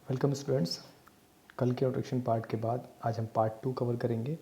Welcome students. कल के introduction part के बाद आज हम पार्ट 2 कवर करेंगे,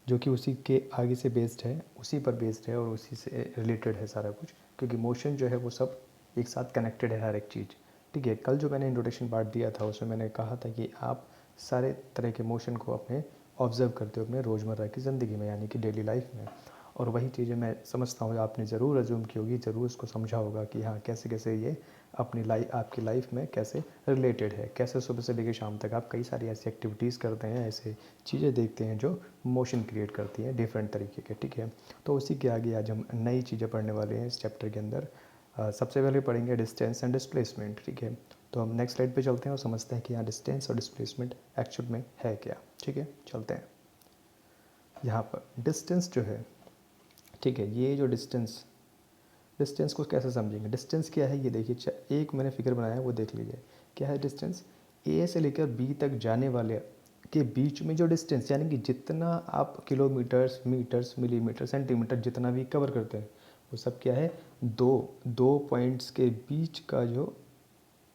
जो कि उसी के आगे से बेस्ड है, उसी पर बेस्ड है और उसी से रिलेटेड है सारा कुछ, क्योंकि मोशन जो है वो सब एक साथ कनेक्टेड है, हर एक चीज़। ठीक है, कल जो मैंने इंट्रोडक्शन पार्ट दिया था उसमें मैंने कहा था कि आप सारे तरह के मोशन को अपने ऑब्जर्व करते हो अपने रोज़मर्रा की ज़िंदगी में, यानी कि डेली लाइफ में। और वही चीज़ें मैं समझता हूँ आपने ज़रूर अज्यूम की होगी, ज़रूर उसको समझा होगा कि हाँ कैसे कैसे ये अपनी आपकी लाइफ में कैसे रिलेटेड है, कैसे सुबह से लेकर शाम तक आप कई सारी ऐसी एक्टिविटीज़ करते हैं, ऐसे चीज़ें देखते हैं जो मोशन क्रिएट करती हैं डिफरेंट तरीके के। ठीक है, तो उसी के आगे आज हम नई चीज़ें पढ़ने वाले हैं इस चैप्टर के अंदर। सबसे पहले पढ़ेंगे डिस्टेंस एंड डिस्प्लेसमेंट। ठीक है, तो हम नेक्स्ट स्लाइड पे चलते हैं और समझते हैं कि यहाँ डिस्टेंस और डिस्प्लेसमेंट एक्चुअल में है क्या। ठीक है, चलते हैं। यहाँ पर डिस्टेंस जो है, ठीक है, ये जो डिस्टेंस को कैसे समझेंगे, डिस्टेंस क्या है ये देखिए। एक मैंने फिगर बनाया है वो देख लीजिए। क्या है डिस्टेंस? ए से लेकर बी तक जाने वाले के बीच में जो डिस्टेंस, यानी कि जितना आप किलोमीटर्स, मीटर्स, मिलीमीटर, सेंटीमीटर जितना भी कवर करते हैं वो सब क्या है, दो दो पॉइंट्स के बीच का जो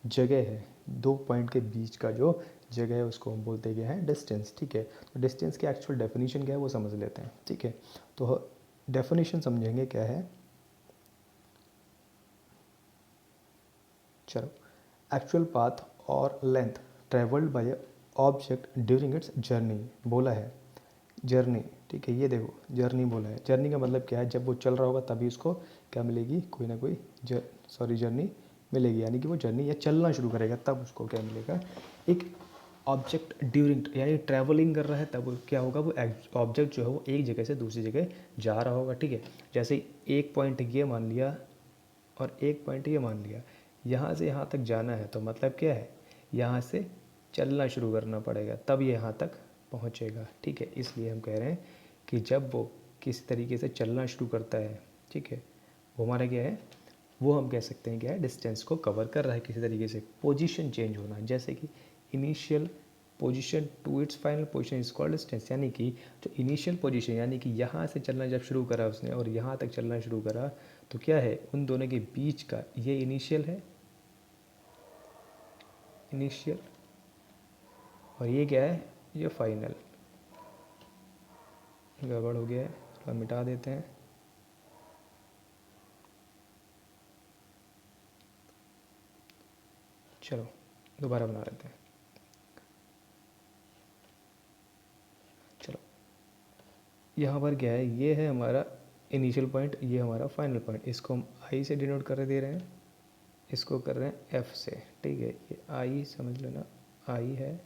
जगह है, दो पॉइंट के बीच का जो जगह है उसको हम बोलते हैं डिस्टेंस। ठीक है, तो डिस्टेंस की एक्चुअल डेफिनेशन क्या है वो समझ लेते हैं। ठीक है, तो डेफिनेशन समझेंगे क्या है। चलो, एक्चुअल पाथ और length travelled by object during its journey बोला है। जर्नी, ठीक है, ये देखो जर्नी बोला है। जर्नी का मतलब क्या है, जब वो चल रहा होगा तभी उसको क्या मिलेगी, कोई ना कोई जर्नी मिलेगी, यानी कि वो जर्नी या चलना शुरू करेगा तब उसको क्या मिलेगा, एक ऑब्जेक्ट ड्यूरिंग, यानी ट्रैवलिंग कर रहा है तब क्या होगा, वो ऑब्जेक्ट जो है वो एक जगह से दूसरी जगह जा रहा होगा। ठीक है, जैसे एक पॉइंट ये मान लिया और एक पॉइंट ये मान लिया, यहाँ से यहाँ तक जाना है तो मतलब क्या है, यहाँ से चलना शुरू करना पड़ेगा तब ये यहाँ तक पहुँचेगा। ठीक है, इसलिए हम कह रहे हैं कि जब वो किसी तरीके से चलना शुरू करता है, ठीक है, वो हमारा क्या है, वो हम कह सकते हैं क्या है, डिस्टेंस को कवर कर रहा है किसी तरीके से। पोजीशन चेंज होना, जैसे कि initial position to its final position is called distance, यानी कि जो इनिशियल पोजीशन, यानी कि यहाँ से चलना जब शुरू करा उसने और यहाँ तक चलना शुरू करा, तो क्या है, उन दोनों के बीच का ये इनिशियल है, इनिशियल, और ये क्या है, ये फाइनल। गड़बड़ हो गया है, थोड़ा मिटा देते हैं। चलो दोबारा बना लेते हैं। चलो, यहाँ पर क्या है, ये है हमारा इनिशियल पॉइंट, ये हमारा फाइनल पॉइंट। इसको हम आई से डिनोट कर दे रहे हैं, इसको कर रहे हैं एफ से। ठीक है, ये आई समझ लेना, आई है,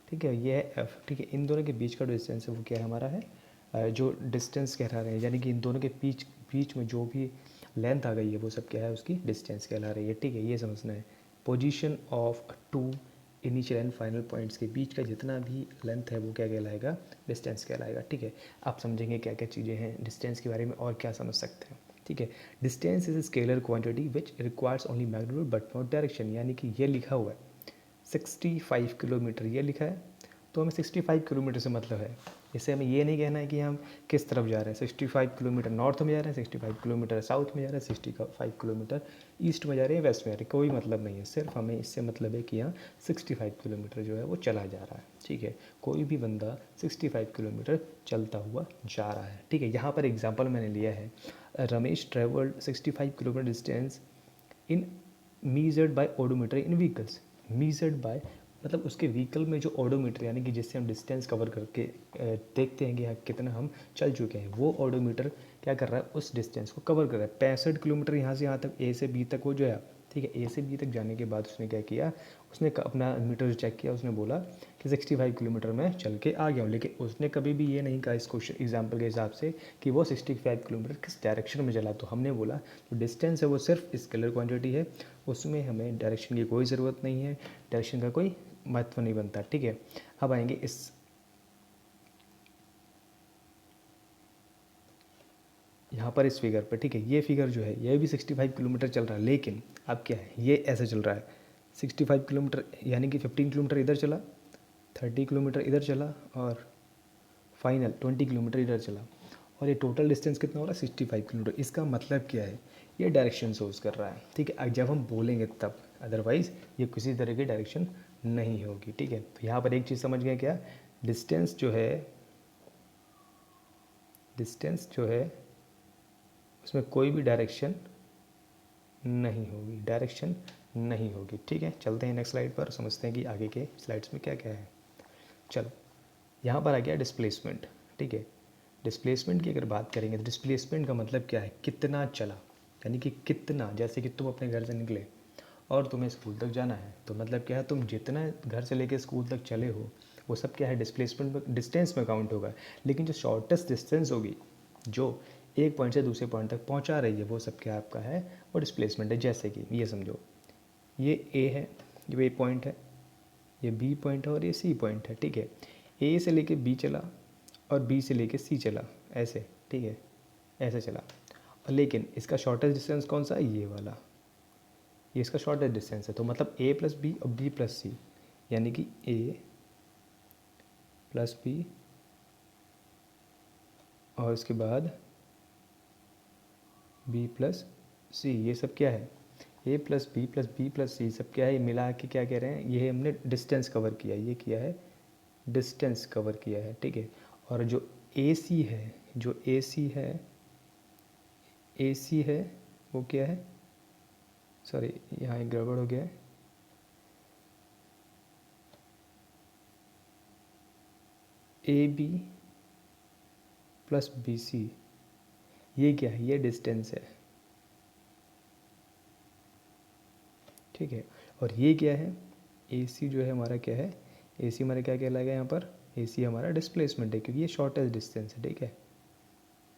ठीक है, ये है एफ। ठीक है, इन दोनों के बीच का डिस्टेंस है वो क्या है हमारा है, जो डिस्टेंस कहला रहे हैं, यानी कि इन दोनों के बीच बीच में जो भी लेंथ आ गई है वो सब क्या है, उसकी डिस्टेंस कहला रही है। ठीक है, ये समझना है। Position of to initial and final points के बीच का जितना भी लेंथ है वो क्या कहलाएगा, डिस्टेंस कहलाएगा। ठीक है, आप समझेंगे क्या क्या चीज़ें हैं डिस्टेंस के बारे में और क्या समझ सकते हैं। ठीक है, distance is scalar quantity which requires only magnitude but not direction, यानी कि ये लिखा हुआ है 65 किलोमीटर, ये लिखा है तो हमें 65 किलोमीटर से मतलब है। इससे हमें ये नहीं कहना है कि हम किस तरफ जा रहे हैं, 65 किलोमीटर नॉर्थ में जा रहे हैं, 65 किलोमीटर साउथ में जा रहे हैं, 65 किलोमीटर ईस्ट में जा रहे हैं, वेस्ट में जा रहे हैं, कोई मतलब नहीं है। सिर्फ हमें इससे मतलब है कि यहाँ 65 किलोमीटर जो है वो चला जा रहा है। ठीक है, कोई भी बंदा 65 किलोमीटर चलता हुआ जा रहा है। ठीक है, यहाँ पर एग्जाम्पल मैंने लिया है, Ramesh travelled 65 kilometre distance in measured by odometer in vehicles. Measured by मतलब उसके व्हीकल में जो ओडोमीटर, यानी कि जिससे हम डिस्टेंस कवर करके देखते हैं कि हाँ कितना हम चल चुके हैं, वो ओडोमीटर क्या कर रहा है, उस डिस्टेंस को कवर कर रहा है। 65 किलोमीटर यहाँ से यहाँ तक, ए से बी तक वो जो है। ठीक है, ए से बी तक जाने के बाद उसने क्या किया, उसने अपना मीटर चेक किया, उसने बोला कि 65 किलोमीटर में चल के आ गया हूँ, लेकिन उसने कभी भी ये नहीं कहा इस क्वेश्चन एग्जाम्पल के हिसाब से कि वो 65 किलोमीटर किस डायरेक्शन में चला। तो हमने बोला जो डिस्टेंस है वो सिर्फ स्केलर क्वांटिटी है, उसमें हमें डायरेक्शन की कोई ज़रूरत नहीं है, डायरेक्शन का कोई महत्व नहीं बनता। ठीक है, अब आएंगे इस यहाँ पर इस फिगर पर। ठीक है, ये फिगर जो है ये भी 65 किलोमीटर चल रहा है, लेकिन अब क्या है, ये ऐसे चल रहा है 65 किलोमीटर, यानी कि 15 किलोमीटर इधर चला, 30 किलोमीटर इधर चला और फाइनल 20 किलोमीटर इधर चला, और ये टोटल डिस्टेंस कितना हो रहा है, 65 किलोमीटर। इसका मतलब क्या है, ये डायरेक्शन शोज कर रहा है। ठीक है, जब हम बोलेंगे तब, अदरवाइज़ ये किसी तरह की डायरेक्शन नहीं होगी। ठीक है, तो यहाँ पर एक चीज़ समझ गए क्या, डिस्टेंस जो है उसमें कोई भी डायरेक्शन नहीं होगी। ठीक है, चलते हैं नेक्स्ट स्लाइड पर, समझते हैं कि आगे के स्लाइड्स में क्या क्या है। चलो, यहाँ पर आ गया डिस्प्लेसमेंट। ठीक है, डिस्प्लेसमेंट की अगर बात करेंगे तो डिस्प्लेसमेंट का मतलब क्या है, कितना चला, यानी कि कितना, जैसे कि तुम अपने घर से निकले और तुम्हें स्कूल तक जाना है, तो मतलब क्या है, तुम जितना घर से लेके स्कूल तक चले हो वो सब क्या है, डिस्प्लेसमेंट में, डिस्टेंस में काउंट होगा। लेकिन जो शॉर्टेस्ट डिस्टेंस होगी, जो एक पॉइंट से दूसरे पॉइंट तक पहुंचा रही है, वो सब क्या आपका है, वो डिस्प्लेसमेंट है। जैसे कि ये समझो, ये ए है, ये ए पॉइंट है, ये बी पॉइंट है और ये सी पॉइंट है। ठीक है, ए से लेके बी चला और बी से लेके सी चला, ऐसे। ठीक है, ऐसे चला, और लेकिन इसका शॉर्टेस्ट डिस्टेंस कौन सा है, ये वाला, ये इसका शॉर्टेस्ट डिस्टेंस है। तो मतलब ए प्लस बी और बी प्लस सी, यानी कि ए प्लस बी और इसके बाद बी प्लस सी, ये सब क्या है, ए प्लस बी प्लस सी, सब क्या है, मिला के क्या कह रहे हैं, ये हमने डिस्टेंस कवर किया, ये किया है डिस्टेंस कवर किया है। ठीक है, और जो ए सी है, वो क्या है, सॉरी यहाँ एक गड़बड़ हो गया है, A B plus B C, ये क्या है, ये डिस्टेंस है। ठीक है, और ये क्या है, ए सी जो है हमारा क्या है, ए सी हमारा क्या कहलाएगा यहाँ पर, ए सी हमारा डिस्प्लेसमेंट है, क्योंकि ये शॉर्टेस्ट डिस्टेंस है। ठीक है,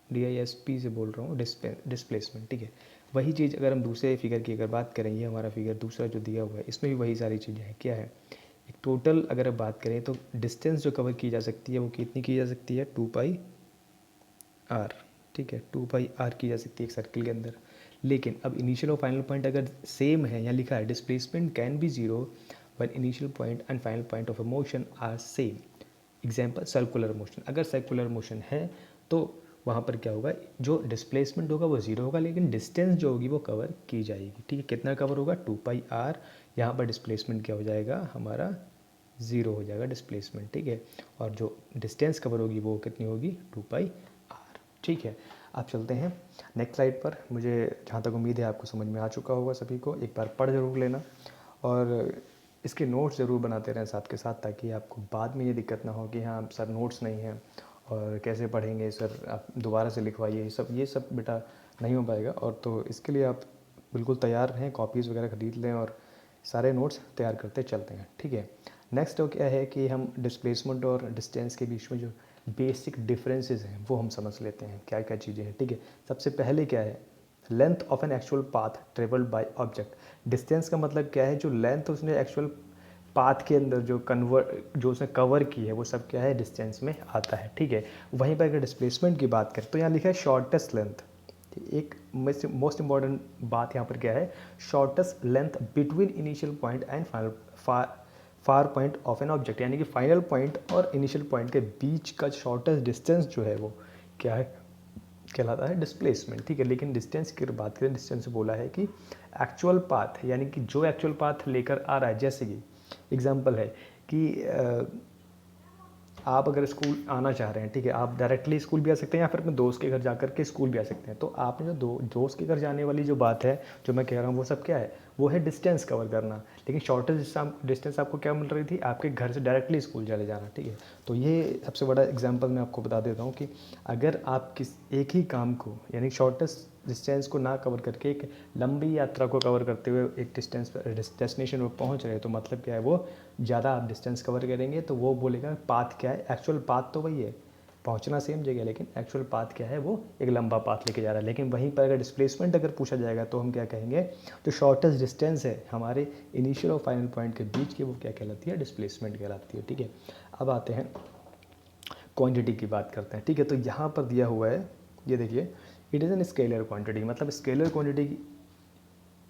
DISP से बोल रहा हूँ, डिस्प्लेसमेंट। ठीक है, वही चीज़ अगर हम दूसरे फिगर की अगर बात करें, ये हमारा फिगर दूसरा जो दिया हुआ है, इसमें भी वही सारी चीज़ें हैं। क्या है, एक टोटल अगर आप बात करें तो डिस्टेंस जो कवर की जा सकती है वो कितनी की जा सकती है, 2πr। ठीक है, 2πr की जा सकती है एक सर्किल के अंदर। लेकिन अब इनिशियल और फाइनल पॉइंट अगर सेम है, यहाँ लिखा है displacement can be zero when initial point and final point of a motion are same. Example circular motion, अगर सर्कुलर मोशन है तो वहाँ पर क्या होगा, जो डिस्प्लेसमेंट होगा वो ज़ीरो होगा, लेकिन डिस्टेंस जो होगी वो कवर की जाएगी। ठीक है, कितना कवर होगा, 2πr, यहाँ पर डिस्प्लेसमेंट क्या हो जाएगा हमारा, ज़ीरो हो जाएगा डिस्प्लेसमेंट। ठीक है, और जो डिस्टेंस कवर होगी वो कितनी होगी, 2πr। ठीक है, आप चलते हैं नेक्स्ट स्लाइड पर। मुझे जहाँ तक उम्मीद है आपको समझ में आ चुका होगा सभी को, एक बार पढ़ ज़रूर लेना और इसके नोट्स ज़रूर बनाते रहें साथ के साथ, ताकि आपको बाद में ये दिक्कत ना हो कि हाँ सर नोट्स नहीं हैं और कैसे पढ़ेंगे सर, आप दोबारा से लिखवाइए, ये सब बेटा नहीं हो पाएगा। और तो इसके लिए आप बिल्कुल तैयार रहें, कॉपीज़ वगैरह ख़रीद लें और सारे नोट्स तैयार करते चलते हैं। ठीक है, नेक्स्ट तो क्या है कि हम डिस्प्लेसमेंट और डिस्टेंस के बीच में जो बेसिक डिफरेंसेस हैं वो हम समझ लेते हैं, क्या क्या चीज़ें हैं। ठीक है, सबसे पहले क्या है, length of an actual path travelled by object. Distance का मतलब क्या है, जो लेंथ उसने एक्चुअल पाथ के अंदर जो उसने कवर की है वो सब क्या है, डिस्टेंस में आता है। ठीक है, वहीं पर अगर डिस्प्लेसमेंट की बात करें तो यहाँ लिखा है शॉर्टेस्ट लेंथ। एक मोस्ट इंपॉर्टेंट बात यहाँ पर क्या है, shortest length between initial point and far point of an object, यानी कि फाइनल पॉइंट और इनिशियल पॉइंट के बीच का शॉर्टेस्ट डिस्टेंस जो है वो क्या है, कहलाता है डिस्प्लेसमेंट। ठीक है, लेकिन डिस्टेंस की बात करें, डिस्टेंस बोला है कि एक्चुअल पाथ, यानी कि जो एक्चुअल पाथ लेकर आ रहा है। जैसे कि एग्जांपल है कि आप अगर स्कूल आना चाह रहे हैं, ठीक है, आप डायरेक्टली स्कूल भी आ सकते हैं या फिर अपने दोस्त के घर जाकर के स्कूल भी आ सकते हैं। तो आपने जो दोस्त के घर जाने वाली जो बात है, जो मैं कह रहा हूँ वो सब क्या है, वो है डिस्टेंस कवर करना। लेकिन शॉर्टेस्ट डिस्टेंस आपको क्या मिल रही थी, आपके घर से डायरेक्टली स्कूल चले जाना। ठीक है, तो ये सबसे बड़ा एग्जाम्पल मैं आपको बता देता हूँ कि अगर आप एक ही काम को, यानी शॉर्टेस्ट डिस्टेंस को ना कवर करके एक लंबी यात्रा को कवर करते हुए एक डिस्टेंस पर, डेस्टिनेशन पर पहुंच रहे हैं, तो मतलब क्या है, वो ज़्यादा आप डिस्टेंस कवर करेंगे तो वो बोलेगा पाथ क्या है, एक्चुअल पाथ तो वही है, पहुंचना सेम जगह, लेकिन एक्चुअल पाथ क्या है, वो एक लंबा पाथ लेके जा रहा है। लेकिन वहीं पर अगर डिस्प्लेसमेंट अगर पूछा जाएगा तो हम क्या कहेंगे, जो शॉर्टेस्ट डिस्टेंस है हमारे इनिशियल और फाइनल पॉइंट के बीच की, वो क्या कहलाती है, डिस्प्लेसमेंट कहलाती है। ठीक है, अब आते हैं क्वांटिटी की बात करते हैं। ठीक है, तो यहाँ पर दिया हुआ है, ये देखिए, it is an scalar quantity, मतलब स्केलर क्वांटिटी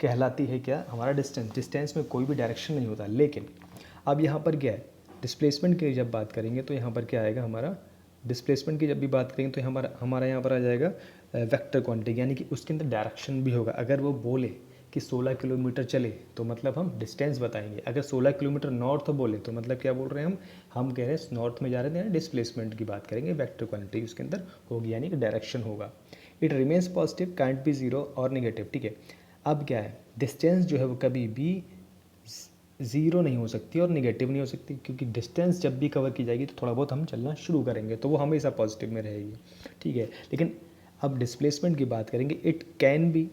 कहलाती है क्या, हमारा डिस्टेंस में कोई भी डायरेक्शन नहीं होता। लेकिन अब यहाँ पर क्या है, डिस्प्लेसमेंट की जब बात करेंगे तो यहाँ पर क्या आएगा, हमारा डिस्प्लेसमेंट की जब भी बात करेंगे तो हमारा यहाँ पर आ जाएगा वेक्टर क्वांटिटी, यानी कि उसके अंदर डायरेक्शन भी होगा। अगर वो बोले कि 16 किलोमीटर चले तो मतलब हम डिस्टेंस बताएंगे। अगर 16 किलोमीटर नॉर्थ बोले तो मतलब क्या बोल रहे हैं हम कह रहे हैं नॉर्थ में जा रहे हैं, डिस्प्लेसमेंट की बात करेंगे, वेक्टर क्वांटिटी उसके अंदर होगी यानी कि डायरेक्शन होगा। It remains positive, can't be zero और निगेटिव, ठीक है। अब क्या है, डिस्टेंस जो है वो कभी भी ज़ीरो नहीं हो सकती और निगेटिव नहीं हो सकती, क्योंकि डिस्टेंस जब भी कवर की जाएगी तो थोड़ा बहुत हम चलना शुरू करेंगे तो वो हमेशा पॉजिटिव में रहेगी, ठीक है। लेकिन अब डिस्प्लेसमेंट की बात करेंगे, इट कैन बी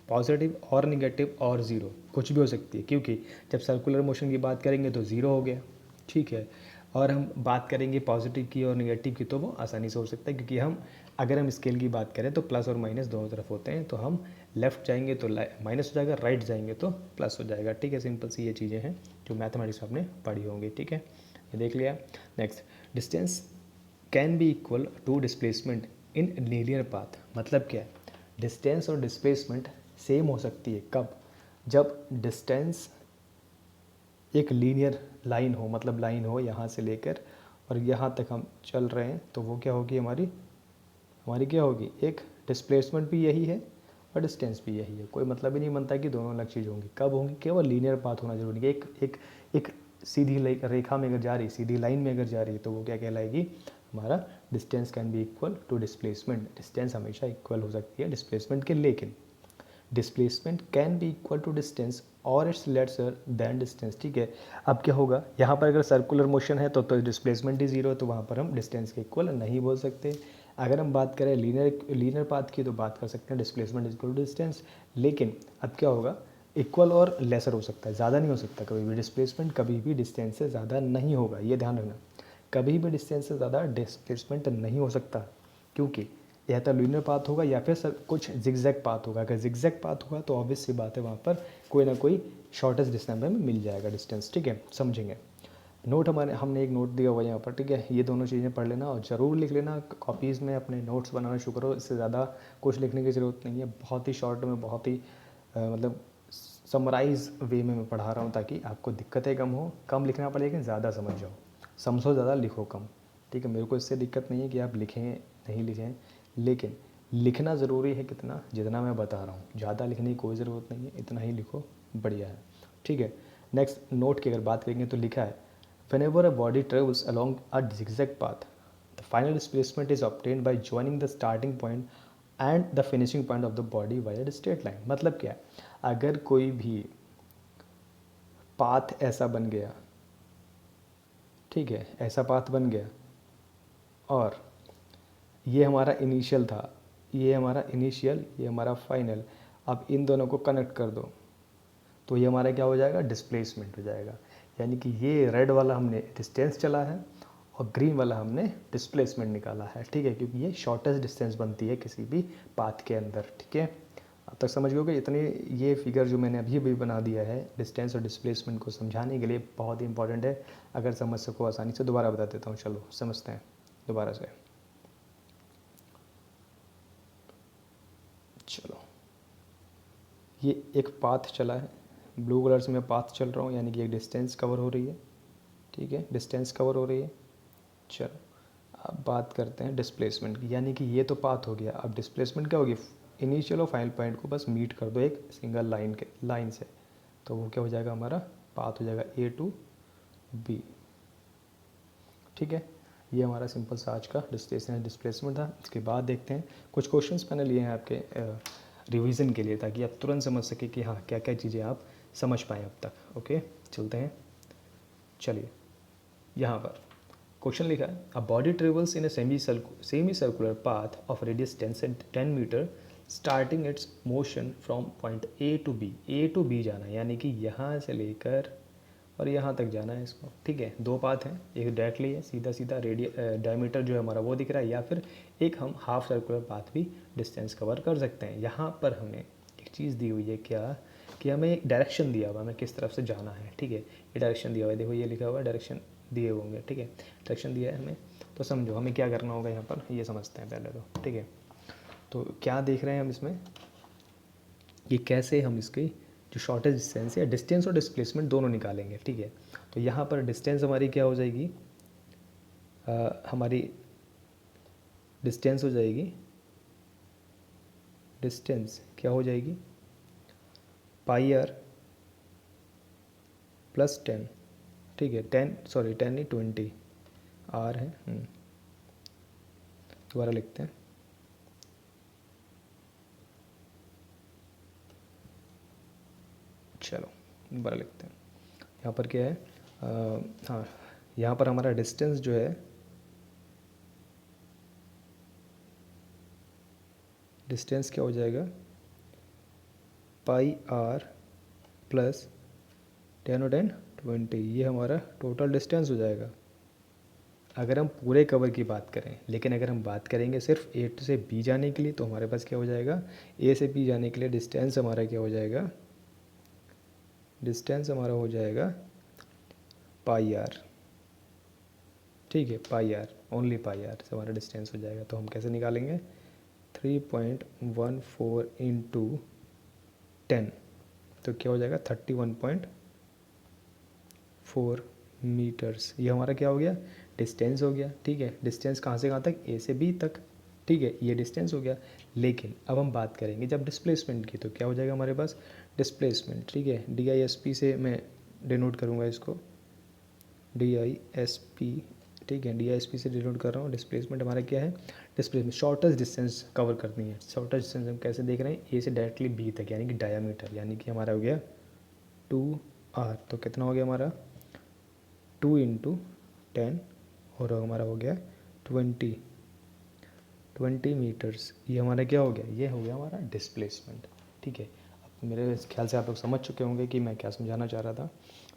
पॉजिटिव और निगेटिव और ज़ीरो, कुछ भी हो सकती है, क्योंकि जब सर्कुलर मोशन की बात करेंगे तो ज़ीरो हो गया, ठीक है। और हम बात करेंगे पॉजिटिव की और निगेटिव की तो वो आसानी से हो सकता है, क्योंकि अगर हम स्केल की बात करें तो प्लस और माइनस दोनों तरफ होते हैं, तो हम लेफ़्ट जाएंगे तो माइनस हो जाएगा, राइट जाएंगे तो प्लस हो जाएगा, ठीक है। सिंपल सी ये चीज़ें हैं जो मैथमेटिक्स में आपने पढ़ी होंगी, ठीक है, ये देख लिया। Next, distance can be equal to displacement in linear path, मतलब क्या है, डिस्टेंस और डिस्प्लेसमेंट सेम हो सकती है कब, जब डिस्टेंस एक लीनियर लाइन हो, मतलब लाइन हो यहाँ से लेकर और यहाँ तक हम चल रहे हैं, तो वो क्या होगी हमारी क्या होगी, एक डिस्प्लेसमेंट भी यही है और डिस्टेंस भी यही है। कोई मतलब ही नहीं बनता कि दोनों अलग चीज़ होंगी, कब होंगी, केवल लीनियर पाथ होना जरूरी है। एक सीधी रेखा में अगर जा रही, सीधी लाइन में अगर जा रही है तो वो क्या कहलाएगी, हमारा distance can be equal to displacement. Distance हमेशा इक्वल हो सकती है डिस्प्लेसमेंट के, लेकिन displacement can be equal to distance और इट्स लेसर दैन डिस्टेंस, ठीक है। अब क्या होगा, यहाँ पर अगर सर्कुलर मोशन है तो डिस्प्लेसमेंट ही जीरो है, तो वहाँ पर हम डिस्टेंस के इक्वल नहीं बोल सकते। अगर हम बात करें लीनियर पाथ की तो बात कर सकते हैं displacement is equal to distance, लेकिन अब क्या होगा, इक्वल और लेसर हो सकता है, ज़्यादा नहीं हो सकता कभी भी। डिस्प्लेसमेंट कभी भी डिस्टेंस से ज़्यादा नहीं होगा, ये ध्यान रखना, कभी भी डिस्टेंस से ज़्यादा डिस्प्लेसमेंट नहीं हो सकता, क्योंकि या तो लीनियर पाथ होगा या फिर कुछ जिगजैग पाथ होगा। अगर जिगजैग पाथ होगा तो ऑब्वियस सी बात है, वहाँ पर कोई ना कोई शॉर्टेस्ट डिस्टेंस में मिल जाएगा डिस्टेंस, ठीक है, समझेंगे। नोट हमने एक नोट दिया हुआ है यहाँ पर, ठीक है, ये दोनों चीज़ें पढ़ लेना और ज़रूर लिख लेना कॉपीज़ में, अपने नोट्स बनाना शुरू करो। इससे ज़्यादा कुछ लिखने की ज़रूरत नहीं है, बहुत ही शॉर्ट में, बहुत ही मतलब समराइज वे में मैं पढ़ा रहा हूँ, ताकि आपको दिक्कतें कम हो, कम लिखना पड़े लेकिन ज़्यादा समझ जाओ, समझो ज़्यादा लिखो कम, ठीक है। मेरे को इससे दिक्कत नहीं है कि आप लिखें नहीं लिखें, लेकिन लिखना ज़रूरी है कितना, जितना मैं बता रहा हूँ, ज़्यादा लिखने की कोई ज़रूरत नहीं है, इतना ही लिखो, बढ़िया है, ठीक है। नेक्स्ट नोट की अगर बात करेंगे तो लिखा है, whenever a body travels along a zigzag path, the final displacement is obtained by joining the starting point and the finishing point of the body via a straight line। मतलब क्या है, अगर कोई भी पाथ ऐसा बन गया, ठीक है, ऐसा पाथ बन गया और ये हमारा इनिशियल था, ये हमारा इनिशियल, ये हमारा फाइनल, अब इन दोनों को कनेक्ट कर दो तो ये हमारा क्या हो जाएगा, डिस्प्लेसमेंट हो जाएगा। यानी कि ये रेड वाला हमने डिस्टेंस चला है और ग्रीन वाला हमने डिस्प्लेसमेंट निकाला है, ठीक है, क्योंकि ये शॉर्टेस्ट डिस्टेंस बनती है किसी भी पाथ के अंदर, ठीक है। अब तक समझ गए कि इतनी, ये फिगर जो मैंने अभी अभी बना दिया है डिस्टेंस और डिस्प्लेसमेंट को समझाने के लिए बहुत ही इंपॉर्टेंट है। अगर समझ सको आसानी से, दोबारा बता देता हूँ, चलो समझते हैं दोबारा से। चलो, ये एक पाथ चला है, ब्लू कलर से मैं पाथ चल रहा हूँ, यानी कि एक डिस्टेंस कवर हो रही है, ठीक है, डिस्टेंस कवर हो रही है। चलो अब बात करते हैं डिस्प्लेसमेंट की, यानी कि ये तो पाथ हो गया, अब डिस्प्लेसमेंट क्या होगी, इनिशियल और फाइनल पॉइंट को बस मीट कर दो एक सिंगल लाइन से, तो वो क्या हो जाएगा, हमारा पाथ हो जाएगा A to B, ठीक है। ये हमारा सिंपल सा आज का डिस्प्लेसमेंट था। इसके बाद देखते हैं कुछ क्वेश्चंस मैंने लिए हैं आपके रिवीजन के लिए, ताकि आप तुरंत समझ सके कि हाँ क्या क्या चीज़ें आप समझ पाएँ अब तक। ओके, चलते हैं। चलिए, यहाँ पर क्वेश्चन लिखा है, a body travels in a semi circular path of radius 10 metre starting its motion from point A to B। A to B जाना है, यानी कि यहाँ से लेकर और यहाँ तक जाना है इसको, ठीक है। दो पाथ हैं, एक डायरेक्टली है सीधा सीधा डायमीटर जो है हमारा वो दिख रहा है, या फिर एक हम हाफ सर्कुलर पाथ भी डिस्टेंस कवर कर सकते हैं। यहाँ पर हमें एक चीज़ दी हुई है क्या, कि हमें एक डायरेक्शन दिया हुआ है, हमें किस तरफ से जाना है, ठीक है। ये डायरेक्शन दिया हुआ है, देखो ये लिखा हुआ है, डायरेक्शन दिए होंगे, ठीक है, डायरेक्शन दिया है हमें। तो समझो हमें क्या करना होगा यहाँ पर, ये समझते हैं पहले तो, ठीक है। तो क्या देख रहे हैं हम इसमें, ये कैसे हम इसकी जो शॉर्टेज डिस्टेंस या डिस्टेंस और डिस्प्लेसमेंट दोनों निकालेंगे, ठीक है। तो यहाँ पर डिस्टेंस हमारी क्या हो जाएगी, हमारी डिस्टेंस हो जाएगी, डिस्टेंस क्या हो जाएगी, पाई आर प्लस 10, ठीक है 10 नहीं 20 आर है। दोबारा लिखते हैं, चलो दोबारा लिखते हैं। यहाँ पर क्या है, हाँ यहाँ पर हमारा डिस्टेंस जो है, डिस्टेंस क्या हो जाएगा, पाई आर प्लस 10 और 10 20, ये हमारा टोटल डिस्टेंस हो जाएगा अगर हम पूरे कवर की बात करें। लेकिन अगर हम बात करेंगे सिर्फ ए से बी जाने के लिए, तो हमारे पास क्या हो जाएगा, ए से बी जाने के लिए डिस्टेंस हमारा क्या हो जाएगा, डिस्टेंस हमारा हो जाएगा पाई आर, ठीक है पाई आर, ओनली पाई आर से हमारा डिस्टेंस हो जाएगा। तो हम कैसे निकालेंगे, 3.14 इंटू 10, तो क्या हो जाएगा 31.4 मीटर्स। ये हमारा क्या हो गया, डिस्टेंस हो गया, ठीक है। डिस्टेंस कहाँ से कहाँ तक, ए से बी तक, ठीक है, ये डिस्टेंस हो गया। लेकिन अब हम बात करेंगे जब डिस्प्लेसमेंट की, तो क्या हो जाएगा हमारे पास डिस्प्लेसमेंट, ठीक है। DISP से मैं डिनोट करूँगा इसको, DISP, ठीक है, DISP से डिनोट कर रहा हूँ। डिस्प्लेसमेंट हमारा क्या है, डिस्प्लेसमेंट शॉर्टेस्ट डिस्टेंस कवर करनी है। शॉर्टेस्ट डिस्टेंस हम कैसे देख रहे हैं, ए से डायरेक्टली बी तक, यानी कि डायामीटर, यानी कि हमारा हो गया 2R। तो कितना हो गया हमारा 2 इंटू 10 और हमारा हो गया 20 मीटर्स। ये हमारा क्या हो गया, ये हो गया हमारा डिस्प्लेसमेंट, ठीक है। अब मेरे ख्याल से आप लोग समझ चुके होंगे कि मैं क्या समझाना चाह रहा था,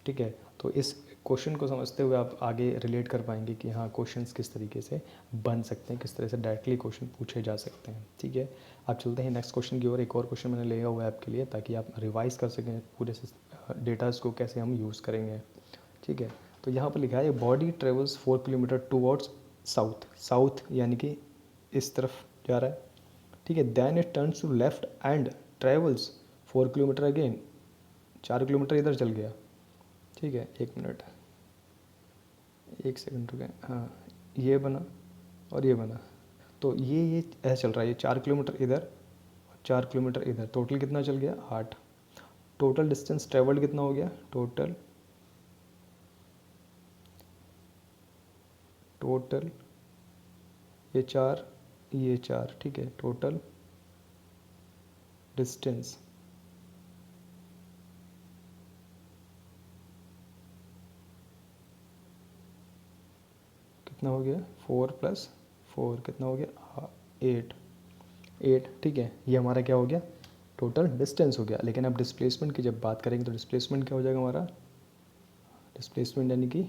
ठीक है। तो इस क्वेश्चन को समझते हुए आप आगे रिलेट कर पाएंगे कि हाँ क्वेश्चंस किस तरीके से बन सकते हैं, किस तरह से डायरेक्टली क्वेश्चन पूछे जा सकते हैं, ठीक है। आप चलते हैं नेक्स्ट क्वेश्चन की ओर। एक और क्वेश्चन मैंने लिया हुआ है आपके लिए, ताकि आप रिवाइज कर सकें पूरे डेटाज को कैसे हम यूज़ करेंगे, ठीक है। तो यहाँ पर लिखा है body travels 4 kilometre towards south, south यानी कि इस तरफ जा रहा है, ठीक है। Then it turns to left and travels 4 kilometre again, 4 kilometre इधर चल गया, ठीक है। 1 मिनट, 1 सेकंड रुके, हाँ ये बना और ये बना, तो ये ऐसा चल रहा है, ये 4 किलोमीटर इधर और 4 किलोमीटर इधर, टोटल कितना चल गया 8। टोटल डिस्टेंस ट्रेवल्ड कितना हो गया, टोटल ये 4, ठीक है। टोटल डिस्टेंस कितना हो गया, 4 + 4 कितना हो गया 8, ठीक है। ये हमारा क्या हो गया, टोटल डिस्टेंस हो गया। लेकिन अब डिस्प्लेसमेंट की जब बात करेंगे, तो डिस्प्लेसमेंट क्या हो जाएगा हमारा, डिस्प्लेसमेंट यानी कि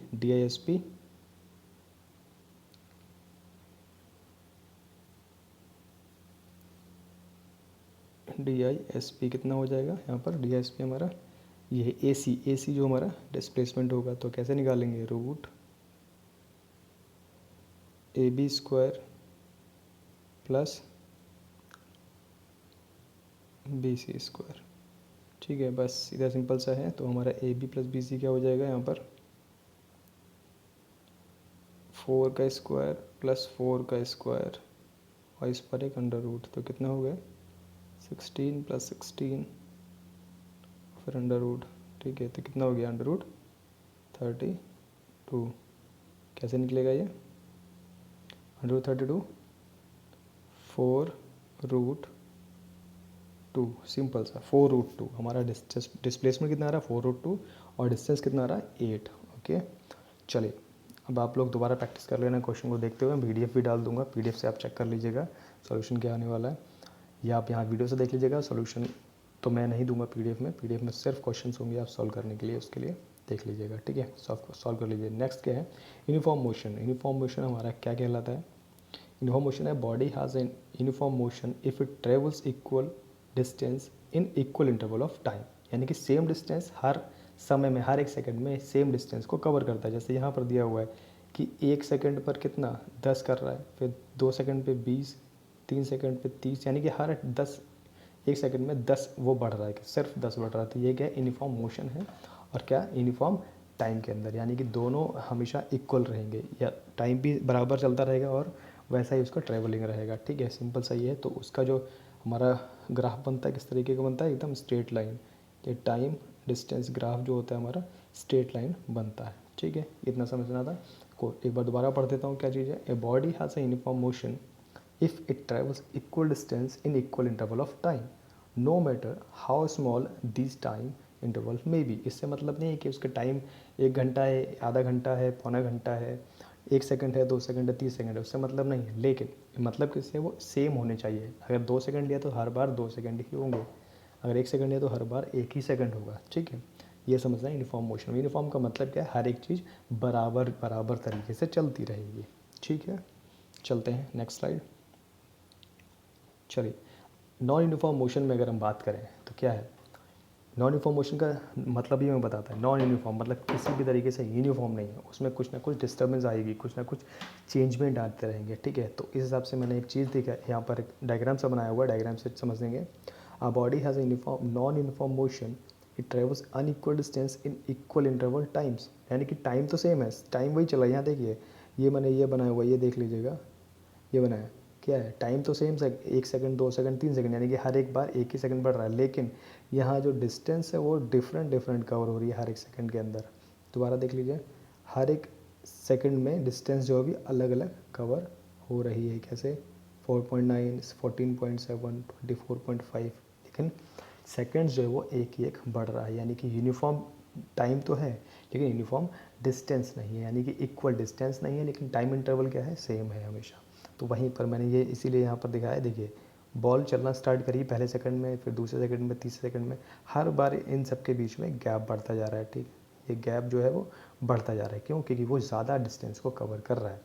DISP कितना हो जाएगा यहाँ पर, DISP हमारा ये AC जो हमारा डिस्प्लेसमेंट होगा, तो कैसे निकालेंगे, root AB square plus BC square, ठीक है। बस इधर सिंपल सा है। तो हमारा AB + BC क्या हो जाएगा यहाँ पर, 4 का स्क्वायर प्लस 4 का स्क्वायर और इस पर एक अंडर रूट, तो कितना हो गया 16 + 16 फिर अंडर रूट, ठीक है। तो कितना हो गया अंडर रूट 32। कैसे निकलेगा ये, अंडर रूट 32 4√2, सिंपल सा 4√2। हमारा डिस्प्लेसमेंट कितना आ रहा है 4√2 और डिस्टेंस कितना आ रहा है 8, ओके। चलिए अब आप लोग दोबारा प्रैक्टिस कर लेना क्वेश्चन को देखते हुए। PDF भी डाल दूंगा, PDF से आप चेक कर लीजिएगा सॉल्यूशन क्या आने वाला है, या आप यहाँ वीडियो से देख लीजिएगा। सॉल्यूशन तो मैं नहीं दूंगा PDF में सिर्फ क्वेश्चन होंगे आप सॉल्व करने के लिए, उसके लिए देख लीजिएगा, ठीक है। सॉल्व कर लीजिए। नेक्स्ट क्या है, यूनिफॉर्म मोशन। यूनिफॉर्म मोशन हमारा क्या कहलाता है, यूनिफॉर्म मोशन है body has an uniform motion if it travels equal distance in equal interval of time, यानी कि सेम डिस्टेंस हर समय में, हर 1 सेकंड में सेम डिस्टेंस को कवर करता है। जैसे यहाँ पर दिया हुआ है कि 1 सेकंड पर कितना 10 कर रहा है, फिर 2 सेकंड पे 20, 3 सेकंड पे 30, यानी कि हर 1 सेकंड में 10 वो बढ़ रहा है, सिर्फ 10 बढ़ रहा है। तो ये क्या यूनिफॉर्म मोशन है, और क्या यूनिफॉर्म टाइम के अंदर, यानी कि दोनों हमेशा इक्वल रहेंगे, या टाइम भी बराबर चलता रहेगा और वैसा ही उसका ट्रैवलिंग रहेगा, ठीक है। सिंपल सा ये है। तो उसका जो हमारा ग्राफ बनता है किस तरीके का बनता है, एकदम स्ट्रेट लाइन, ये टाइम डिस्टेंस ग्राफ जो होता है हमारा स्ट्रेट लाइन बनता है। ठीक है, इतना समझना था। को एक बार दोबारा पढ़ देता हूँ क्या चीज़ है। A body has a uniform motion if it travels equal distance in equal interval of time no matter how small this time interval may be. इससे मतलब नहीं है कि उसका टाइम 1 घंटा है, आधा घंटा है, पौना घंटा है, 1 सेकंड है, 2 सेकंड है, 30 सेकंड है, उससे मतलब नहीं है। लेकिन मतलब किससे, वो सेम होने चाहिए। अगर 2 सेकंड लिया तो हर बार 2 सेकंड ही होंगे, अगर 1 सेकंड लिया तो हर बार 1 ही सेकंड होगा। ठीक है, ये समझना है यूनिफॉर्म मोशन। यूनिफॉर्म का मतलब क्या है, हर एक चीज़ बराबर बराबर तरीके से चलती रहेगी। ठीक है, चलते हैं नेक्स्ट स्लाइड। चलिए, नॉन यूनिफॉर्म मोशन में अगर हम बात करें तो क्या है, नॉन यूनिफॉर्म मोशन का मतलब ही हमें बताता है। नॉन यूनिफॉर्म मतलब किसी भी तरीके से यूनिफॉर्म नहीं है, उसमें कुछ ना कुछ डिस्टर्बेंस आएगी, कुछ ना कुछ चेंजमेंट आते रहेंगे। ठीक है, तो इस हिसाब से मैंने एक चीज़ देखा, यहाँ पर एक डायग्राम सा बनाया हुआ है, डायग्राम से समझ लेंगे। A body has uniform non uniform motion it travels unequal distance in equal interval times. यानी कि टाइम तो सेम है, टाइम वही चला। यहाँ देखिए, ये मैंने ये बनाया हुआ, ये देख लीजिएगा, ये बनाया क्या है, टाइम तो सेम से 1 सेकंड, 2 सेकंड, 3 सेकंड, यानी कि हर एक बार 1 ही सेकंड बढ़ रहा है। लेकिन यहाँ जो डिस्टेंस है वो डिफरेंट डिफरेंट कवर हो रही है हर एक सेकंड के अंदर। दोबारा देख लीजिए, हर एक सेकंड में डिस्टेंस जो भी अलग अलग कवर हो रही है। कैसे, 4.9, 14.7, 24.5, लेकिन सेकंड्स जो है वो एक बढ़ रहा है। यानी कि यूनिफॉर्म टाइम तो है लेकिन यूनिफॉर्म डिस्टेंस नहीं है, यानी कि इक्वल डिस्टेंस नहीं है, लेकिन टाइम इंटरवल क्या है, सेम है हमेशा। तो वहीं पर मैंने ये इसीलिए यहाँ पर दिखाया है। देखिए, बॉल चलना स्टार्ट करी पहले सेकंड में, फिर दूसरे सेकंड में, तीसरे सेकंड में, हर बार इन सब के बीच में गैप बढ़ता जा रहा है। ठीक, ये गैप जो है वो बढ़ता जा रहा है। क्यों? क्योंकि वो ज़्यादा डिस्टेंस को कवर कर रहा है।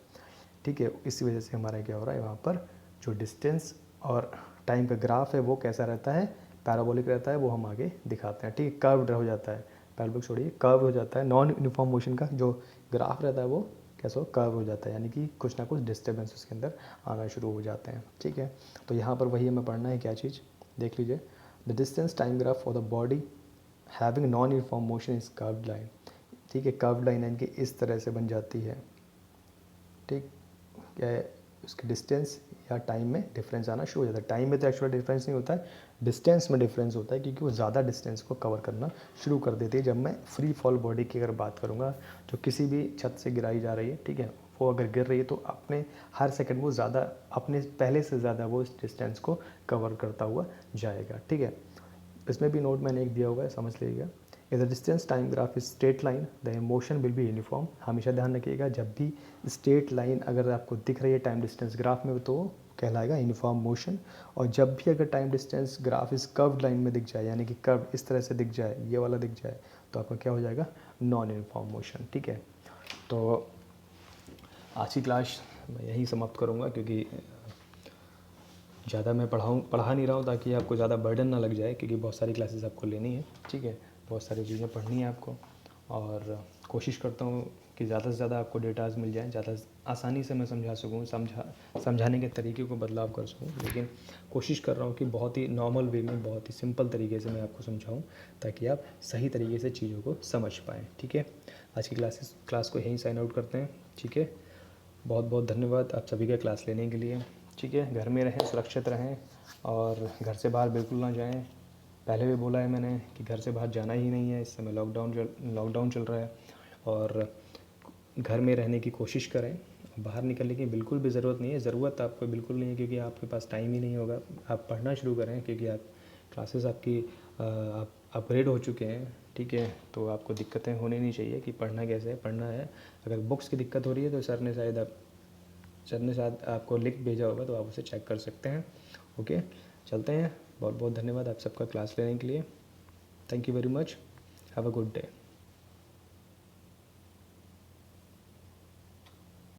ठीक है, इसी वजह से हमारा क्या हो रहा है, वहाँ पर जो डिस्टेंस और टाइम का ग्राफ है वो कैसा रहता है, पैराबोलिक रहता है। वो हम आगे दिखाते हैं। ठीक है, कर्व्ड हो जाता है, पैराबोलिक छोड़िए, कर्व हो जाता है। नॉन यूनिफॉर्म मोशन का जो ग्राफ रहता है वो कैसा हो, कर्व हो जाता है, यानी कि कुछ ना कुछ डिस्टर्बेंस उसके अंदर आना शुरू हो जाते हैं। ठीक है, तो यहाँ पर वही हमें पढ़ना है, क्या चीज़, देख लीजिए। The distance time graph for the body having non uniform motion is curved line. ठीक है, कर्व्ड लाइन यानी कि इस तरह से बन जाती है। ठीक, क्या है, उसके डिस्टेंस या टाइम में डिफरेंस आना शुरू हो जाता है। टाइम में तो एक्चुअल डिफरेंस नहीं होता है, डिस्टेंस में डिफरेंस होता है, क्योंकि वो ज़्यादा डिस्टेंस को कवर करना शुरू कर देती है। जब मैं फ्री फॉल बॉडी की अगर बात करूँगा, जो किसी भी छत से गिराई जा रही है, ठीक है, वो अगर गिर रही है तो अपने हर सेकंड वो ज़्यादा, अपने पहले से ज़्यादा वो इस डिस्टेंस को कवर करता हुआ जाएगा। ठीक है, इसमें भी नोट मैंने एक दिया हुआ है, समझ लीजिएगा। If the distance time graph is straight line the motion will be uniform. हमेशा ध्यान रखिएगा, जब भी स्ट्रेट लाइन अगर आपको दिख रही है टाइम डिस्टेंस ग्राफ में तो कहलाएगा यूनिफॉर्म मोशन। और जब भी अगर टाइम डिस्टेंस ग्राफ इस कर्व्ड लाइन में दिख जाए, यानी कि कर्व इस तरह से दिख जाए, ये वाला दिख जाए, तो आपका क्या हो जाएगा, नॉन यूनिफॉर्म मोशन। ठीक है, तो आज की क्लास मैं यहीं समाप्त करूँगा, क्योंकि ज़्यादा मैं पढ़ा नहीं रहा हूँ, ताकि आपको ज़्यादा बर्डन ना लग जाए, क्योंकि बहुत सारी क्लासेस आपको लेनी है। ठीक है, बहुत सारी चीज़ें पढ़नी है आपको, और कोशिश करता हूँ कि ज़्यादा से ज़्यादा आपको डेटाज मिल जाएँ, ज़्यादा आसानी से मैं समझा सकूँ, समझाने के तरीके को बदलाव कर सकूँ। लेकिन कोशिश कर रहा हूँ कि बहुत ही नॉर्मल वे में, बहुत ही सिंपल तरीके से मैं आपको समझाऊँ, ताकि आप सही तरीके से चीज़ों को समझ पाएँ। ठीक है, आज की क्लास को यहीं साइन आउट करते हैं। ठीक है, बहुत बहुत धन्यवाद आप सभी का क्लास लेने के लिए। ठीक है, घर में रहें, सुरक्षित रहें, और घर से बाहर बिल्कुल ना जाएं। पहले भी बोला है मैंने कि घर से बाहर जाना ही नहीं है, इस समय लॉकडाउन चल रहा है, और घर में रहने की कोशिश करें। बाहर निकलने की बिल्कुल भी ज़रूरत नहीं है, ज़रूरत आपको बिल्कुल नहीं है, क्योंकि आपके पास टाइम ही नहीं होगा। आप पढ़ना शुरू करें, क्योंकि आप क्लासेस आपकी आप अपग्रेड हो चुके हैं। ठीक है, तो आपको दिक्कतें होनी नहीं चाहिए कि पढ़ना कैसे है, पढ़ना है। अगर बुक्स की दिक्कत हो रही है तो सर ने शायद आपको लिंक भेजा होगा, तो आप उसे चेक कर सकते हैं। ओके, चलते हैं। बहुत बहुत धन्यवाद आप सबका क्लास लेने के लिए। Thank you very much, have a good day.